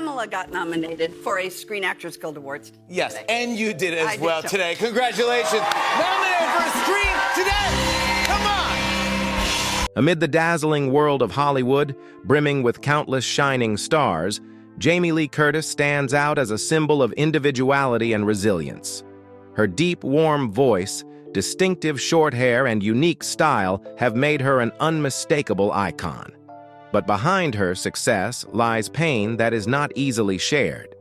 Pamela got nominated for a Screen Actors Guild Awards. Yes, today. and you did as I did well too. today. Congratulations. Nominated for a Screen today. Come on. Amid the dazzling world of Hollywood, brimming with countless shining stars, Jamie Lee Curtis stands out as a symbol of individuality and resilience. Her deep, warm voice, distinctive short hair, and unique style have made her an unmistakable icon. But behind her success lies pain that is not easily shared.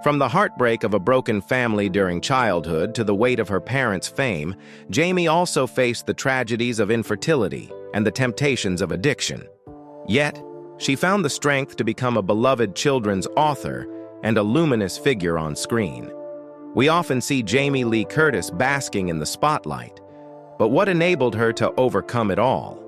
From the heartbreak of a broken family during childhood to the weight of her parents' fame, Jamie also faced the tragedies of infertility and the temptations of addiction. Yet, she found the strength to become a beloved children's author and a luminous figure on screen. We often see Jamie Lee Curtis basking in the spotlight, but what enabled her to overcome it all?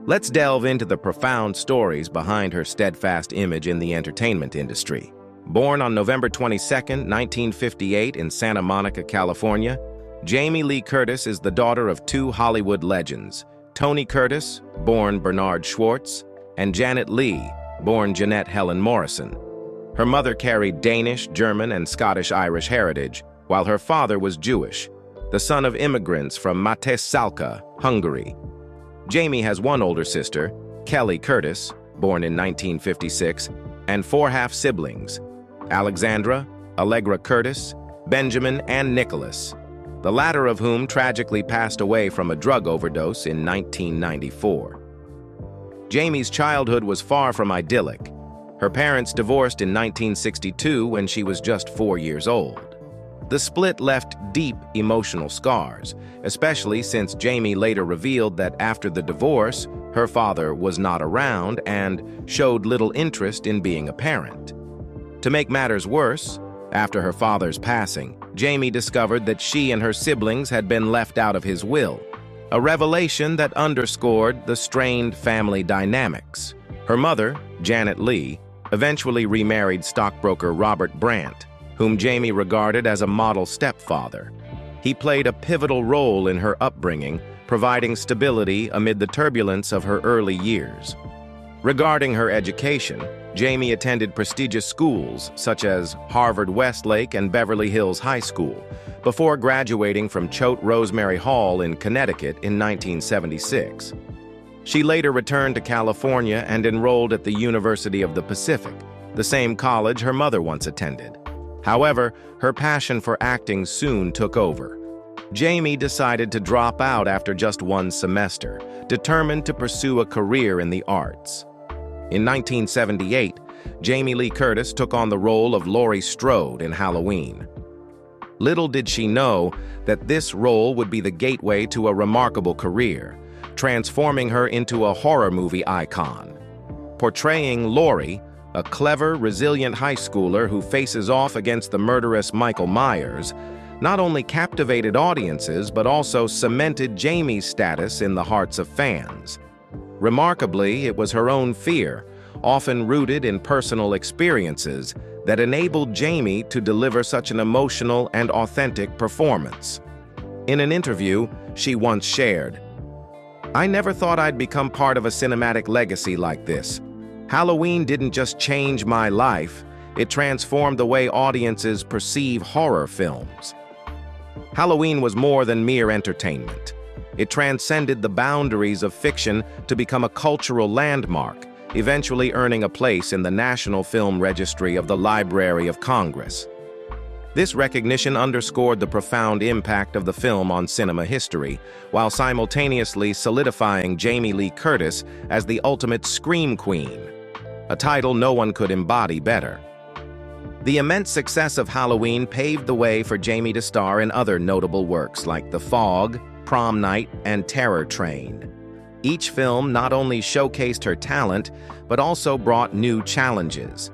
Let's delve into the profound stories behind her steadfast image in the entertainment industry. Born on November 22, 1958 in Santa Monica, California, Jamie Lee Curtis is the daughter of two Hollywood legends, Tony Curtis, born Bernard Schwartz, and Janet Leigh, born Jeanette Helen Morrison. Her mother carried Danish, German, and Scottish-Irish heritage, while her father was Jewish, the son of immigrants from Salka, Hungary. Jamie has one older sister, Kelly Curtis, born in 1956, and four half-siblings, Alexandra, Allegra Curtis, Benjamin, and Nicholas, the latter of whom tragically passed away from a drug overdose in 1994. Jamie's childhood was far from idyllic. Her parents divorced in 1962 when she was just 4 years old. The split left deep emotional scars, especially since Jamie later revealed that after the divorce, her father was not around and showed little interest in being a parent. To make matters worse, after her father's passing, Jamie discovered that she and her siblings had been left out of his will, a revelation that underscored the strained family dynamics. Her mother, Janet Leigh, eventually remarried stockbroker Robert Brandt, whom Jamie regarded as a model stepfather. He played a pivotal role in her upbringing, providing stability amid the turbulence of her early years. Regarding her education, Jamie attended prestigious schools such as Harvard Westlake and Beverly Hills High School, before graduating from Choate Rosemary Hall in Connecticut in 1976. She later returned to California and enrolled at the University of the Pacific, the same college her mother once attended. However, her passion for acting soon took over. Jamie decided to drop out after just one semester, determined to pursue a career in the arts. In 1978, Jamie Lee Curtis took on the role of Laurie Strode in Halloween. Little did she know that this role would be the gateway to a remarkable career, transforming her into a horror movie icon. Portraying Laurie, a clever, resilient high schooler who faces off against the murderous Michael Myers, not only captivated audiences but also cemented Jamie's status in the hearts of fans. Remarkably, it was her own fear, often rooted in personal experiences, that enabled Jamie to deliver such an emotional and authentic performance. In an interview, she once shared, "I never thought I'd become part of a cinematic legacy like this. Halloween didn't just change my life, it transformed the way audiences perceive horror films." Halloween was more than mere entertainment. It transcended the boundaries of fiction to become a cultural landmark, eventually earning a place in the National Film Registry of the Library of Congress. This recognition underscored the profound impact of the film on cinema history, while simultaneously solidifying Jamie Lee Curtis as the ultimate scream queen, a title no one could embody better. The immense success of Halloween paved the way for Jamie to star in other notable works like The Fog, Prom Night, and Terror Train. Each film not only showcased her talent, but also brought new challenges.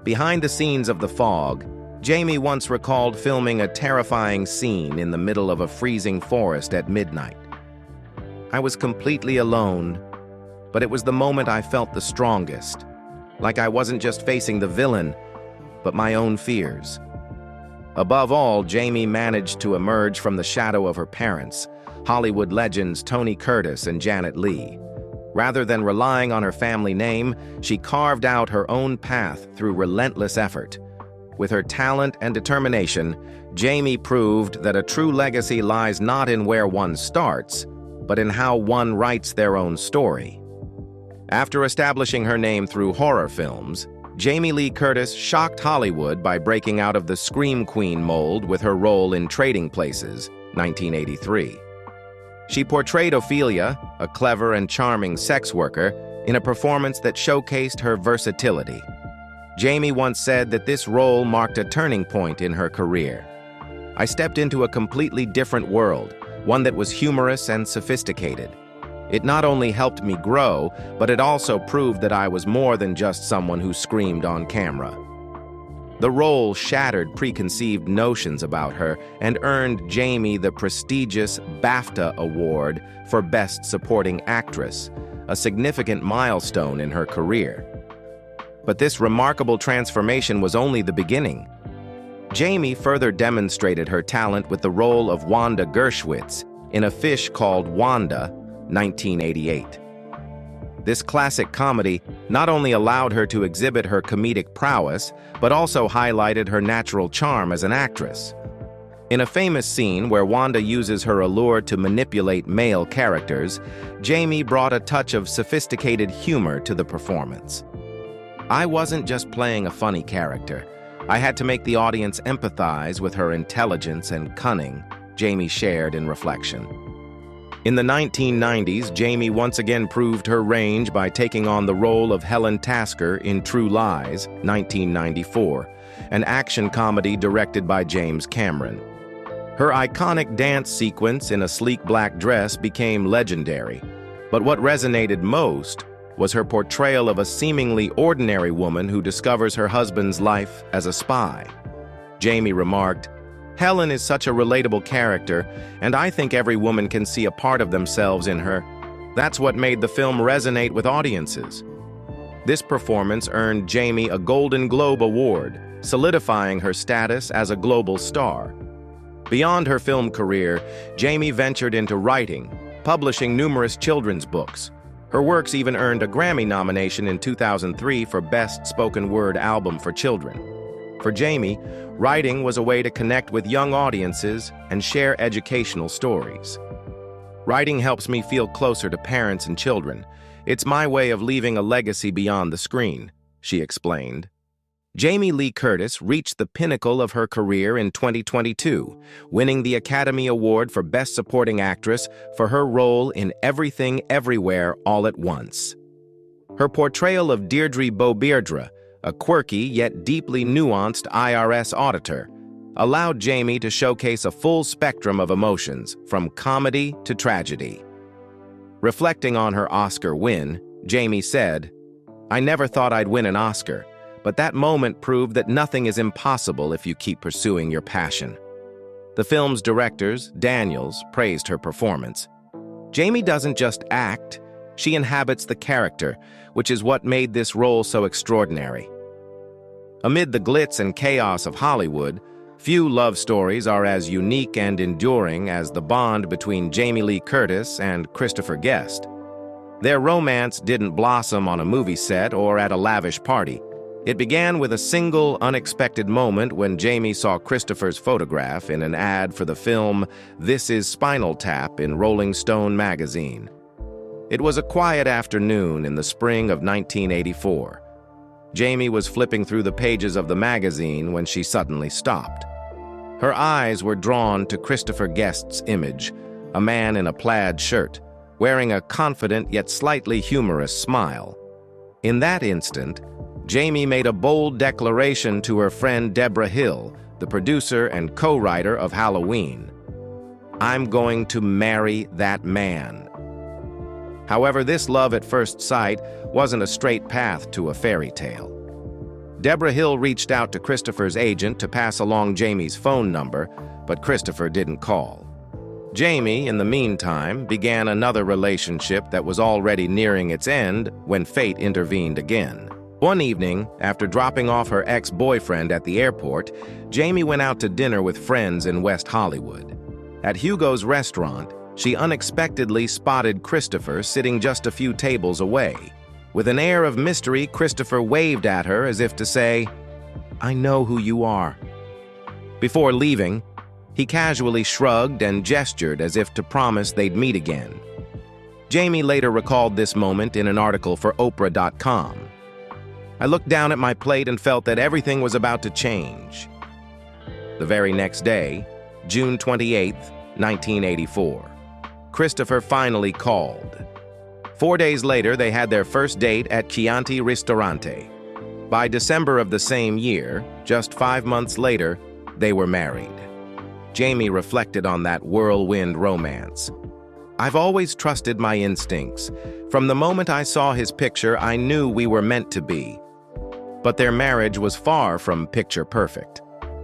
Behind the scenes of The Fog, Jamie once recalled filming a terrifying scene in the middle of a freezing forest at midnight. "I was completely alone, but it was the moment I felt the strongest, like I wasn't just facing the villain, but my own fears." Above all, Jamie managed to emerge from the shadow of her parents, Hollywood legends Tony Curtis and Janet Leigh. Rather than relying on her family name, she carved out her own path through relentless effort. With her talent and determination, Jamie proved that a true legacy lies not in where one starts, but in how one writes their own story. After establishing her name through horror films, Jamie Lee Curtis shocked Hollywood by breaking out of the Scream Queen mold with her role in Trading Places, 1983. She portrayed Ophelia, a clever and charming sex worker, in a performance that showcased her versatility. Jamie once said that this role marked a turning point in her career. "I stepped into a completely different world, one that was humorous and sophisticated. It not only helped me grow, but it also proved that I was more than just someone who screamed on camera." The role shattered preconceived notions about her and earned Jamie the prestigious BAFTA Award for Best Supporting Actress, a significant milestone in her career. But this remarkable transformation was only the beginning. Jamie further demonstrated her talent with the role of Wanda Gershwitz in A Fish Called Wanda, 1988. This classic comedy not only allowed her to exhibit her comedic prowess, but also highlighted her natural charm as an actress. In a famous scene where Wanda uses her allure to manipulate male characters, Jamie brought a touch of sophisticated humor to the performance. "I wasn't just playing a funny character. I had to make the audience empathize with her intelligence and cunning," Jamie shared in reflection. In the 1990s, Jamie once again proved her range by taking on the role of Helen Tasker in True Lies, 1994, an action comedy directed by James Cameron. Her iconic dance sequence in a sleek black dress became legendary, but what resonated most was her portrayal of a seemingly ordinary woman who discovers her husband's life as a spy. Jamie remarked, "Helen is such a relatable character, and I think every woman can see a part of themselves in her. That's what made the film resonate with audiences." This performance earned Jamie a Golden Globe Award, solidifying her status as a global star. Beyond her film career, Jamie ventured into writing, publishing numerous children's books. Her works even earned a Grammy nomination in 2003 for Best Spoken Word Album for Children. For Jamie, writing was a way to connect with young audiences and share educational stories. "Writing helps me feel closer to parents and children. It's my way of leaving a legacy beyond the screen," she explained. Jamie Lee Curtis reached the pinnacle of her career in 2022, winning the Academy Award for Best Supporting Actress for her role in Everything Everywhere All at Once. Her portrayal of Deirdre Beaudeirdre, a quirky yet deeply nuanced IRS auditor, allowed Jamie to showcase a full spectrum of emotions, from comedy to tragedy. Reflecting on her Oscar win, Jamie said, "I never thought I'd win an Oscar, but that moment proved that nothing is impossible if you keep pursuing your passion." The film's directors, Daniels, praised her performance. "Jamie doesn't just act, she inhabits the character, which is what made this role so extraordinary." Amid the glitz and chaos of Hollywood, few love stories are as unique and enduring as the bond between Jamie Lee Curtis and Christopher Guest. Their romance didn't blossom on a movie set or at a lavish party. It began with a single, unexpected moment when Jamie saw Christopher's photograph in an ad for the film This Is Spinal Tap in Rolling Stone magazine. It was a quiet afternoon in the spring of 1984. Jamie was flipping through the pages of the magazine when she suddenly stopped. Her eyes were drawn to Christopher Guest's image, a man in a plaid shirt, wearing a confident yet slightly humorous smile. In that instant, Jamie made a bold declaration to her friend Deborah Hill, the producer and co-writer of Halloween. "I'm going to marry that man." However, this love at first sight wasn't a straight path to a fairy tale. Deborah Hill reached out to Christopher's agent to pass along Jamie's phone number, but Christopher didn't call. Jamie, in the meantime, began another relationship that was already nearing its end when fate intervened again. One evening, after dropping off her ex-boyfriend at the airport, Jamie went out to dinner with friends in West Hollywood. At Hugo's restaurant, she unexpectedly spotted Christopher sitting just a few tables away. With an air of mystery, Christopher waved at her as if to say, "I know who you are." Before leaving, he casually shrugged and gestured as if to promise they'd meet again. Jamie later recalled this moment in an article for Oprah.com. "I looked down at my plate and felt that everything was about to change." The very next day, June 28, 1984, Christopher finally called. 4 days later, they had their first date at Chianti Ristorante. By December of the same year, just 5 months later, they were married. Jamie reflected on that whirlwind romance. "I've always trusted my instincts. From the moment I saw his picture, I knew we were meant to be." But their marriage was far from picture perfect.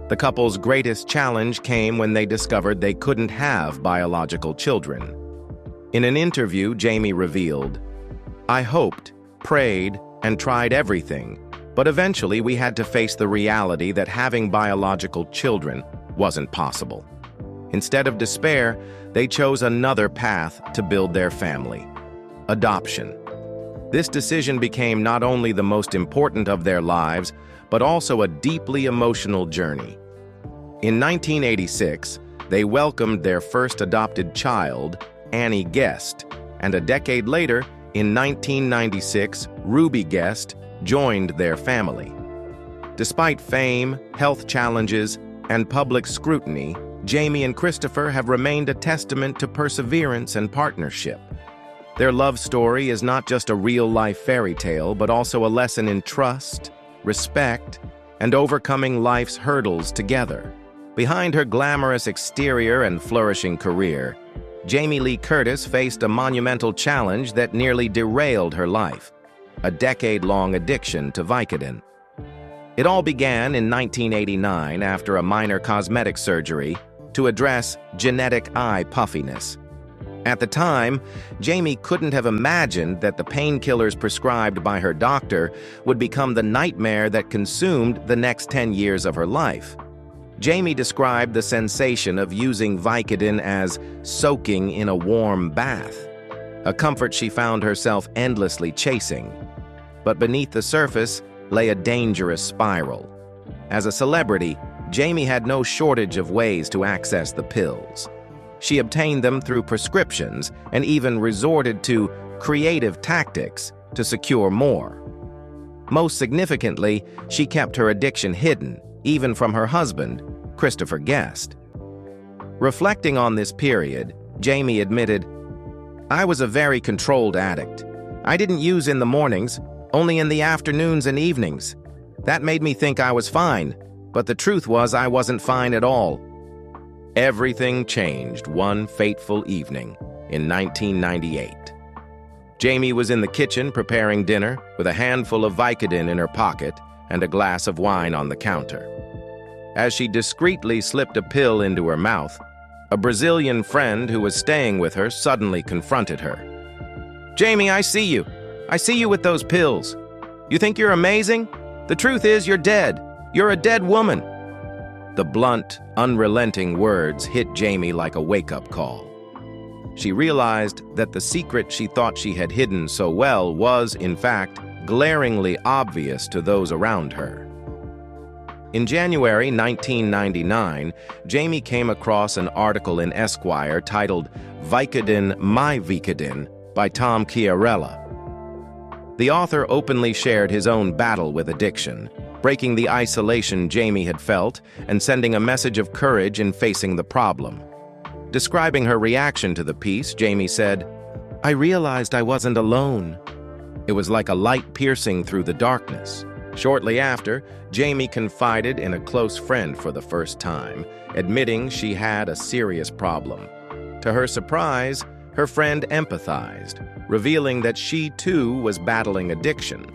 The couple's greatest challenge came when they discovered they couldn't have biological children. In an interview, Jamie revealed, "I hoped, prayed, and tried everything, but eventually we had to face the reality that having biological children wasn't possible. Instead of despair, they chose another path to build their family: adoption. This decision became not only the most important of their lives, but also a deeply emotional journey. In 1986, they welcomed their first adopted child, Annie Guest, and a decade later, in 1996, Ruby Guest joined their family. Despite fame, health challenges, and public scrutiny, Jamie and Christopher have remained a testament to perseverance and partnership. Their love story is not just a real-life fairy tale, but also a lesson in trust, respect, and overcoming life's hurdles together. Behind her glamorous exterior and flourishing career, Jamie Lee Curtis faced a monumental challenge that nearly derailed her life: a decade-long addiction to Vicodin. It all began in 1989 after a minor cosmetic surgery to address genetic eye puffiness. At the time, Jamie couldn't have imagined that the painkillers prescribed by her doctor would become the nightmare that consumed the next 10 years of her life. Jamie described the sensation of using Vicodin as soaking in a warm bath, a comfort she found herself endlessly chasing. But beneath the surface lay a dangerous spiral. As a celebrity, Jamie had no shortage of ways to access the pills. She obtained them through prescriptions and even resorted to creative tactics to secure more. Most significantly, she kept her addiction hidden, even from her husband, Christopher Guest. Reflecting on this period, Jamie admitted, "I was a very controlled addict. I didn't use in the mornings, only in the afternoons and evenings. That made me think I was fine, but the truth was I wasn't fine at all." Everything changed one fateful evening in 1998. Jamie was in the kitchen preparing dinner with a handful of Vicodin in her pocket and a glass of wine on the counter. As she discreetly slipped a pill into her mouth, a Brazilian friend who was staying with her suddenly confronted her. "Jamie, I see you. I see you with those pills. You think you're amazing? The truth is you're dead. You're a dead woman." The blunt, unrelenting words hit Jamie like a wake-up call. She realized that the secret she thought she had hidden so well was, in fact, glaringly obvious to those around her. In January 1999, Jamie came across an article in Esquire titled "Vicodin, My Vicodin" by Tom Chiarella. The author openly shared his own battle with addiction, breaking the isolation Jamie had felt and sending a message of courage in facing the problem. Describing her reaction to the piece, Jamie said, "I realized I wasn't alone. It was like a light piercing through the darkness." Shortly after, Jamie confided in a close friend for the first time, admitting she had a serious problem. To her surprise, her friend empathized, revealing that she too was battling addiction.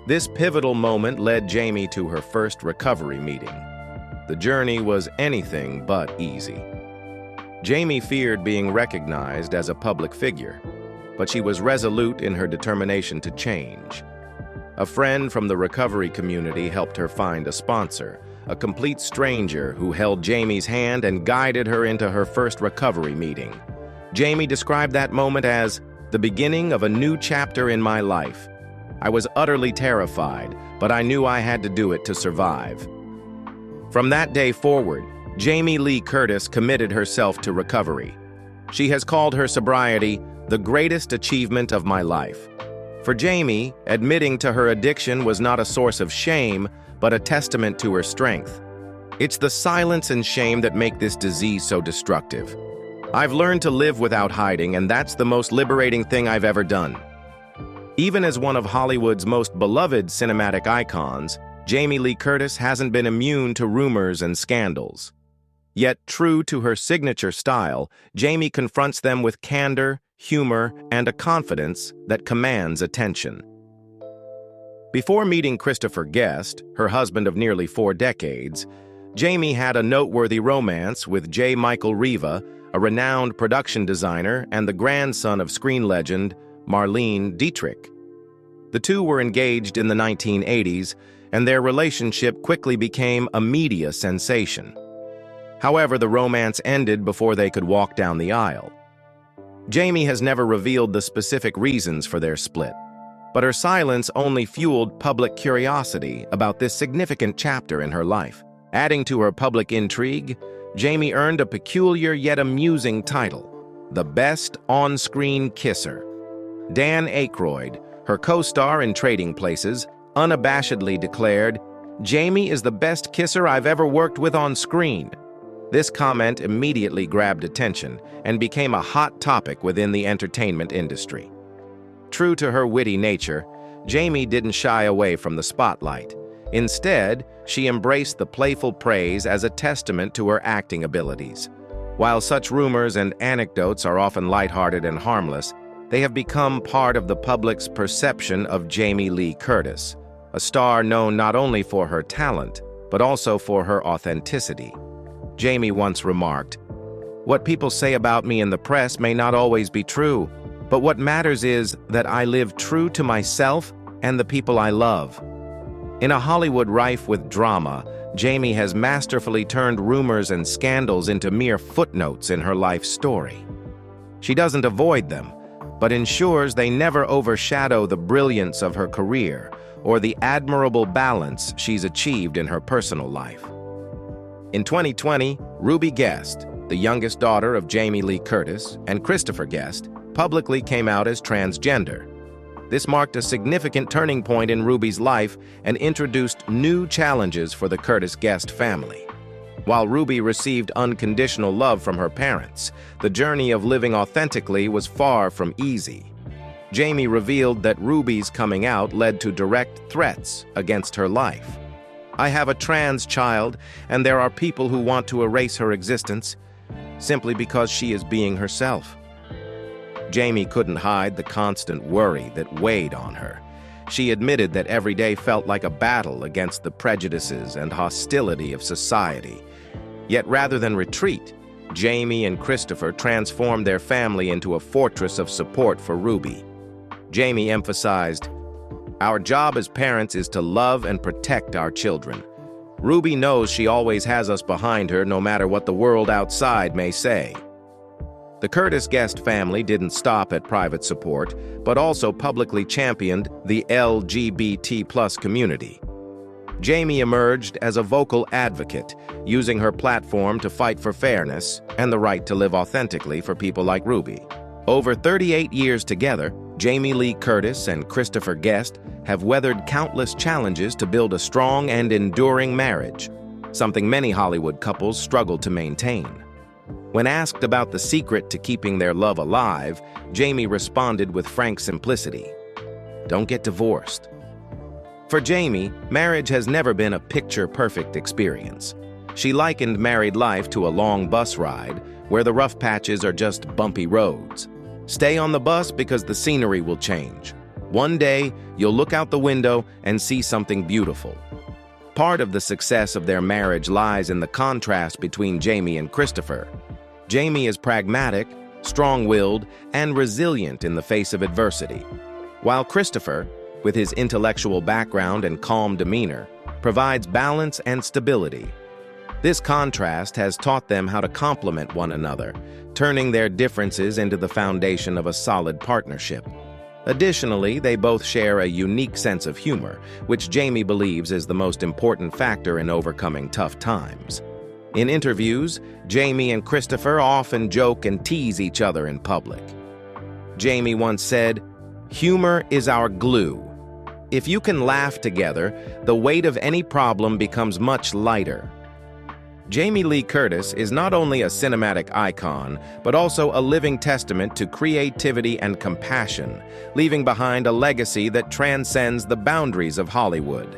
This pivotal moment led Jamie to her first recovery meeting. The journey was anything but easy. Jamie feared being recognized as a public figure, but she was resolute in her determination to change. A friend from the recovery community helped her find a sponsor, a complete stranger who held Jamie's hand and guided her into her first recovery meeting. Jamie described that moment as the beginning of a new chapter in my life. I was utterly terrified, but I knew I had to do it to survive. From that day forward, Jamie Lee Curtis committed herself to recovery. She has called her sobriety the greatest achievement of my life. For Jamie, admitting to her addiction was not a source of shame, but a testament to her strength. It's the silence and shame that make this disease so destructive. I've learned to live without hiding, and that's the most liberating thing I've ever done. Even as one of Hollywood's most beloved cinematic icons, Jamie Lee Curtis hasn't been immune to rumors and scandals. Yet, true to her signature style, Jamie confronts them with candor, humor, and a confidence that commands attention. Before meeting Christopher Guest, her husband of nearly 4 decades, Jamie had a noteworthy romance with J. Michael Riva, a renowned production designer and the grandson of screen legend Marlene Dietrich. The two were engaged in the 1980s, and their relationship quickly became a media sensation. However, the romance ended before they could walk down the aisle. Jamie has never revealed the specific reasons for their split, but her silence only fueled public curiosity about this significant chapter in her life. Adding to her public intrigue, Jamie earned a peculiar yet amusing title, the Best On-Screen Kisser. Dan Aykroyd, her co-star in Trading Places, unabashedly declared, "Jamie is the best kisser I've ever worked with on screen." This comment immediately grabbed attention and became a hot topic within the entertainment industry. True to her witty nature, Jamie didn't shy away from the spotlight. Instead, she embraced the playful praise as a testament to her acting abilities. While such rumors and anecdotes are often lighthearted and harmless, they have become part of the public's perception of Jamie Lee Curtis, a star known not only for her talent, but also for her authenticity. Jamie once remarked, "What people say about me in the press may not always be true, but what matters is that I live true to myself and the people I love." In a Hollywood rife with drama, Jamie has masterfully turned rumors and scandals into mere footnotes in her life story. She doesn't avoid them, but ensures they never overshadow the brilliance of her career or the admirable balance she's achieved in her personal life. In 2020, Ruby Guest, the youngest daughter of Jamie Lee Curtis and Christopher Guest, publicly came out as transgender. This marked a significant turning point in Ruby's life and introduced new challenges for the Curtis Guest family. While Ruby received unconditional love from her parents, the journey of living authentically was far from easy. Jamie revealed that Ruby's coming out led to direct threats against her life. "I have a trans child, and there are people who want to erase her existence simply because she is being herself." Jamie couldn't hide the constant worry that weighed on her. She admitted that every day felt like a battle against the prejudices and hostility of society. Yet rather than retreat, Jamie and Christopher transformed their family into a fortress of support for Ruby. Jamie emphasized, "Our job as parents is to love and protect our children. Ruby knows she always has us behind her no matter what the world outside may say." The Curtis Guest family didn't stop at private support, but also publicly championed the LGBT+ community. Jamie emerged as a vocal advocate, using her platform to fight for fairness and the right to live authentically for people like Ruby. Over 38 years together, Jamie Lee Curtis and Christopher Guest have weathered countless challenges to build a strong and enduring marriage, something many Hollywood couples struggle to maintain. When asked about the secret to keeping their love alive, Jamie responded with frank simplicity, "Don't get divorced." For Jamie, marriage has never been a picture-perfect experience. She likened married life to a long bus ride, where the rough patches are just bumpy roads. Stay on the bus because the scenery will change. One day, you'll look out the window and see something beautiful. Part of the success of their marriage lies in the contrast between Jamie and Christopher. Jamie is pragmatic, strong-willed, and resilient in the face of adversity, while Christopher, with his intellectual background and calm demeanor, provides balance and stability. This contrast has taught them how to complement one another, turning their differences into the foundation of a solid partnership. Additionally, they both share a unique sense of humor, which Jamie believes is the most important factor in overcoming tough times. In interviews, Jamie and Christopher often joke and tease each other in public. Jamie once said, "Humor is our glue. If you can laugh together, the weight of any problem becomes much lighter." Jamie Lee Curtis is not only a cinematic icon, but also a living testament to creativity and compassion, leaving behind a legacy that transcends the boundaries of Hollywood.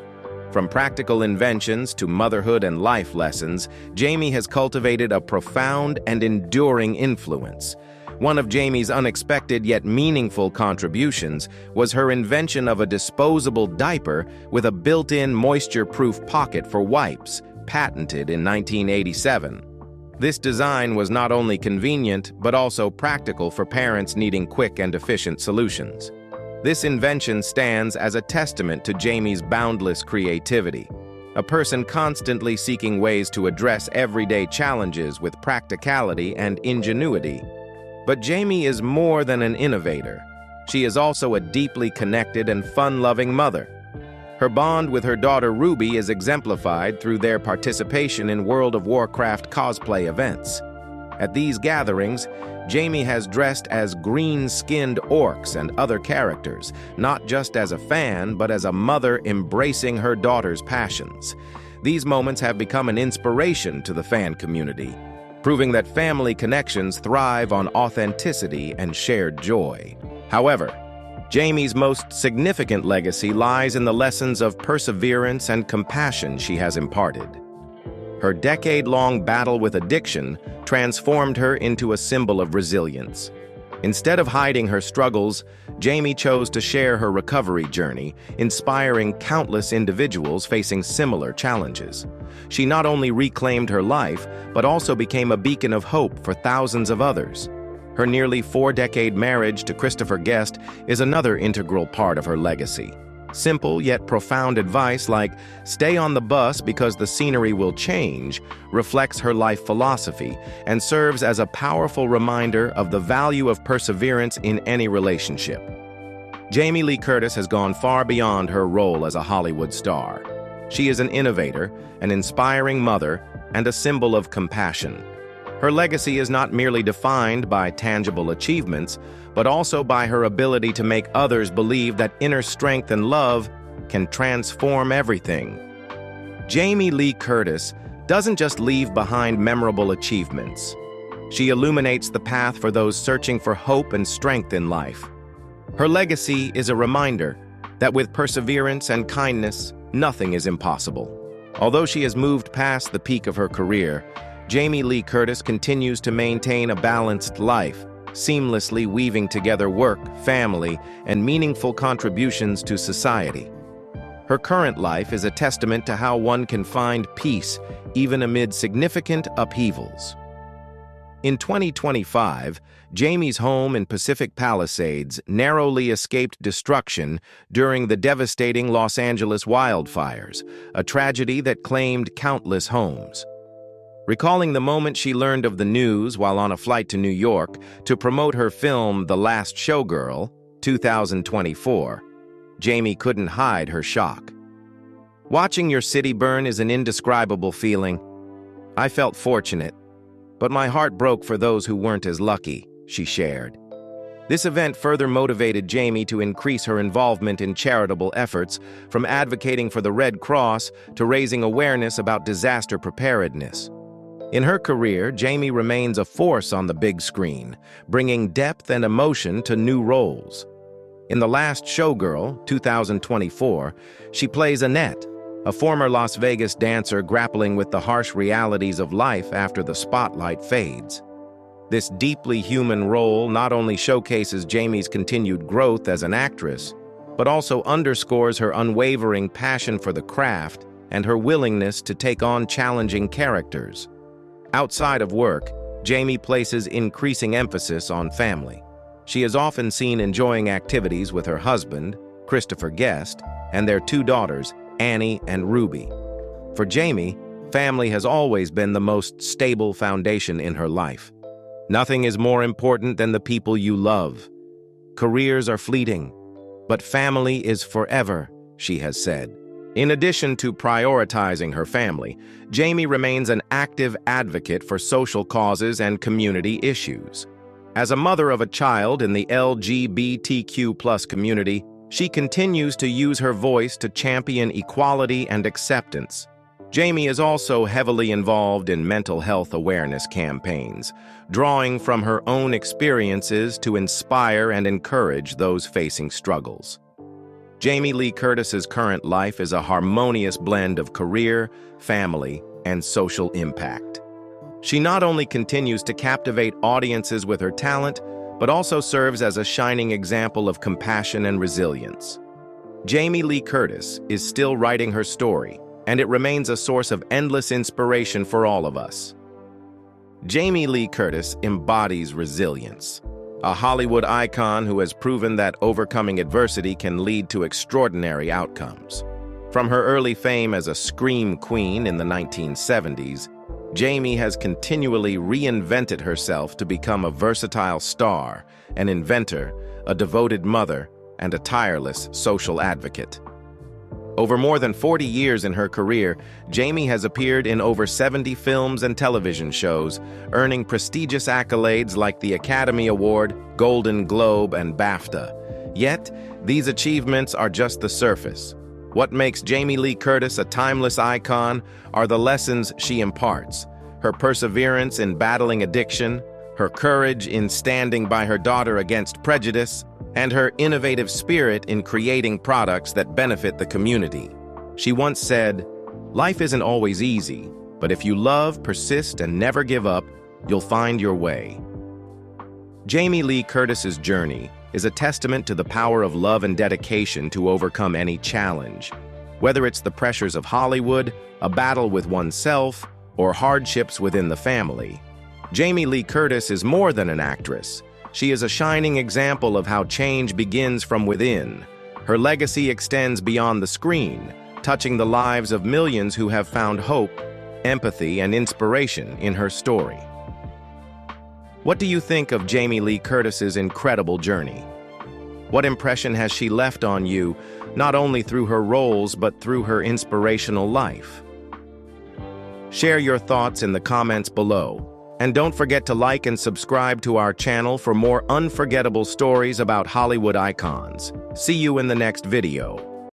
From practical inventions to motherhood and life lessons, Jamie has cultivated a profound and enduring influence. One of Jamie's unexpected yet meaningful contributions was her invention of a disposable diaper with a built-in moisture-proof pocket for wipes, patented in 1987. This design was not only convenient, but also practical for parents needing quick and efficient solutions. This invention stands as a testament to Jamie's boundless creativity, a person constantly seeking ways to address everyday challenges with practicality and ingenuity. But Jamie is more than an innovator. She is also a deeply connected and fun-loving mother. Her bond with her daughter Ruby is exemplified through their participation in World of Warcraft cosplay events. At these gatherings, Jamie has dressed as green-skinned orcs and other characters, not just as a fan, but as a mother embracing her daughter's passions. These moments have become an inspiration to the fan community, proving that family connections thrive on authenticity and shared joy. However, Jamie's most significant legacy lies in the lessons of perseverance and compassion she has imparted. Her decade-long battle with addiction transformed her into a symbol of resilience. Instead of hiding her struggles, Jamie chose to share her recovery journey, inspiring countless individuals facing similar challenges. She not only reclaimed her life, but also became a beacon of hope for thousands of others. Her nearly 4-decade marriage to Christopher Guest is another integral part of her legacy. Simple yet profound advice like, "Stay on the bus because the scenery will change," reflects her life philosophy and serves as a powerful reminder of the value of perseverance in any relationship. Jamie Lee Curtis has gone far beyond her role as a Hollywood star. She is an innovator, an inspiring mother, and a symbol of compassion. Her legacy is not merely defined by tangible achievements, but also by her ability to make others believe that inner strength and love can transform everything. Jamie Lee Curtis doesn't just leave behind memorable achievements. She illuminates the path for those searching for hope and strength in life. Her legacy is a reminder that with perseverance and kindness, nothing is impossible. Although she has moved past the peak of her career, Jamie Lee Curtis continues to maintain a balanced life, seamlessly weaving together work, family, and meaningful contributions to society. Her current life is a testament to how one can find peace even amid significant upheavals. In 2025, Jamie's home in Pacific Palisades narrowly escaped destruction during the devastating Los Angeles wildfires, a tragedy that claimed countless homes. Recalling the moment she learned of the news while on a flight to New York to promote her film The Last Showgirl, 2024, Jamie couldn't hide her shock. "Watching your city burn is an indescribable feeling. I felt fortunate, but my heart broke for those who weren't as lucky," she shared. This event further motivated Jamie to increase her involvement in charitable efforts, from advocating for the Red Cross to raising awareness about disaster preparedness. In her career, Jamie remains a force on the big screen, bringing depth and emotion to new roles. In The Last Showgirl, 2024, she plays Annette, a former Las Vegas dancer grappling with the harsh realities of life after the spotlight fades. This deeply human role not only showcases Jamie's continued growth as an actress, but also underscores her unwavering passion for the craft and her willingness to take on challenging characters. Outside of work, Jamie places increasing emphasis on family. She is often seen enjoying activities with her husband, Christopher Guest, and their 2 daughters, Annie and Ruby. For Jamie, family has always been the most stable foundation in her life. Nothing is more important than the people you love. Careers are fleeting, but family is forever, she has said. In addition to prioritizing her family, Jamie remains an active advocate for social causes and community issues. As a mother of a child in the LGBTQ+ community, she continues to use her voice to champion equality and acceptance. Jamie is also heavily involved in mental health awareness campaigns, drawing from her own experiences to inspire and encourage those facing struggles. Jamie Lee Curtis's current life is a harmonious blend of career, family, and social impact. She not only continues to captivate audiences with her talent, but also serves as a shining example of compassion and resilience. Jamie Lee Curtis is still writing her story, and it remains a source of endless inspiration for all of us. Jamie Lee Curtis embodies resilience, a Hollywood icon who has proven that overcoming adversity can lead to extraordinary outcomes. From her early fame as a scream queen in the 1970s, Jamie has continually reinvented herself to become a versatile star, an inventor, a devoted mother, and a tireless social advocate. Over more than 40 years in her career, Jamie has appeared in over 70 films and television shows, earning prestigious accolades like the Academy Award, Golden Globe, and BAFTA. Yet, these achievements are just the surface. What makes Jamie Lee Curtis a timeless icon are the lessons she imparts: her perseverance in battling addiction, her courage in standing by her daughter against prejudice, and her innovative spirit in creating products that benefit the community. She once said, "Life isn't always easy, but if you love, persist, and never give up, you'll find your way." Jamie Lee Curtis's journey is a testament to the power of love and dedication to overcome any challenge. Whether it's the pressures of Hollywood, a battle with oneself, or hardships within the family, Jamie Lee Curtis is more than an actress. She is a shining example of how change begins from within. Her legacy extends beyond the screen, touching the lives of millions who have found hope, empathy, and inspiration in her story. What do you think of Jamie Lee Curtis's incredible journey? What impression has she left on you, not only through her roles, but through her inspirational life? Share your thoughts in the comments below. And don't forget to like and subscribe to our channel for more unforgettable stories about Hollywood icons. See you in the next video.